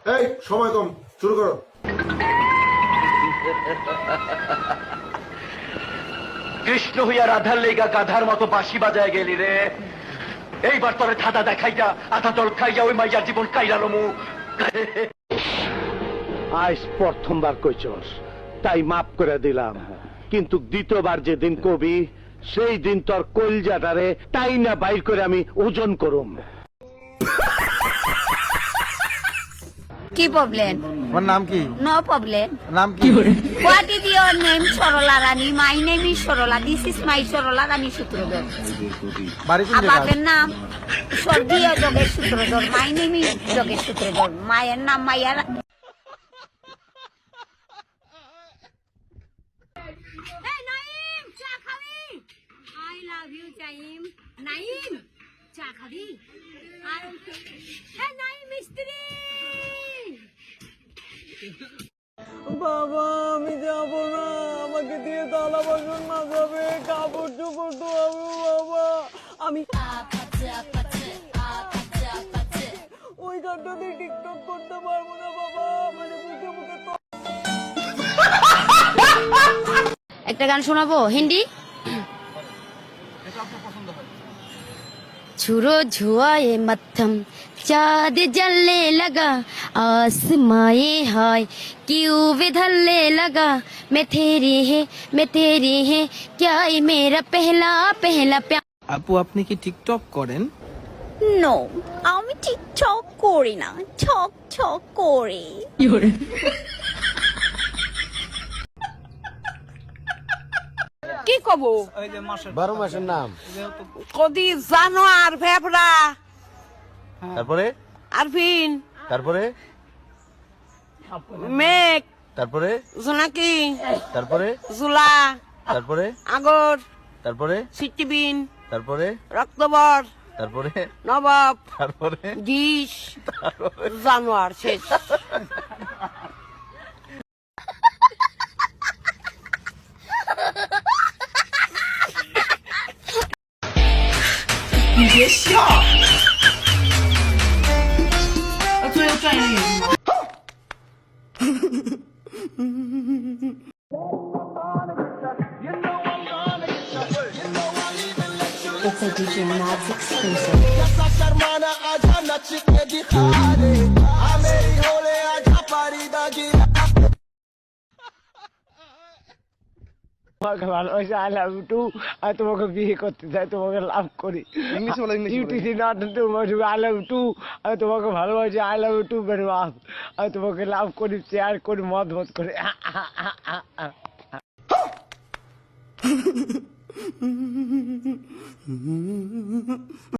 এই সময় কম, শুরু করো। কৃষ্ণ হইয়া রাধার লেগা গাধার মতো বাঁশি বাজায় গেলি রে। এইবার তোরে ধাঁধা দেখাইয়া আধা দল খাইয়া ওই মাইয়ার জীবন কাইরালো মুখ। আজ প্রথমবার কইছস তাই মাফ করে দিলাম, কিন্তু দ্বিতীয়বার যেদিন কবি সেই দিন তোর কলজাটারে তাই না বাইর করে আমি ওজন করুম। কি প্রবলেম? তোমার নাম কি? No problem. নাম কি? What is your name? Sarala Rani. My name is Sarala. This is my Sarala Rani Sutradhar. বাড়ি কোন জায়গা? বাপের নাম স্বর্গীয় Jogesh Sutradhar. My name is Jogesh Sutradhar. মায়ের নাম মাইয়া। নাইম চা খাবি? আই লাভ ইউ চাইম। নাইম চা খাবি? আর হ্যাঁ নাইম মিস্ত্রি। বাবা আমি যাবো না, আমাকে দিয়ে থালা বাসন মাজাবে, কাপড় চোপড় ধোয়াবে বাবা। আমি ওই গানটা দিয়ে টিকটক করতে পারবো না বাবা, মানে মুখে মুখে তো। একটা গান শোনাবো হিন্দি। छुरो झुआए मत्थम चाँद जलने लगा, आसमाए हाय क्यों विधलने लगा, मैं तेरी है क्या ये मेरा पहला पहला प्यार। আপু আপনি কি টিকটক করেন? নো আমি টিকটক করি না, ছক ছক করি। কি কব? 12 মাসের নাম, কদি জানো আর ভেবরা, তারপরে আরফিন, তারপরে মেঘ, তারপরে জোনাকি, তারপরে জুলা, তারপরে আগর, তারপরে সিটিবিন, তারপরে রক্তবর, তারপরে নবাব, তারপরে ডিশ, জানোয়ার শেষ। It's a DJ Mads exclusive. তোমাকে ভালোবাসি, আই লাভ ইউ টু। আর তোমাকে বিয়ে করতে চাই, তোমাকে লাভ করি। ইংলিশে বলো, ইংলিশে বলো। ইউটিসি not too much, I love you too. আমি তোমাকে ভালোবাসি, I love you too very much. আমি তোমাকে লাভ করি, শেয়ার করি, মত মত করে।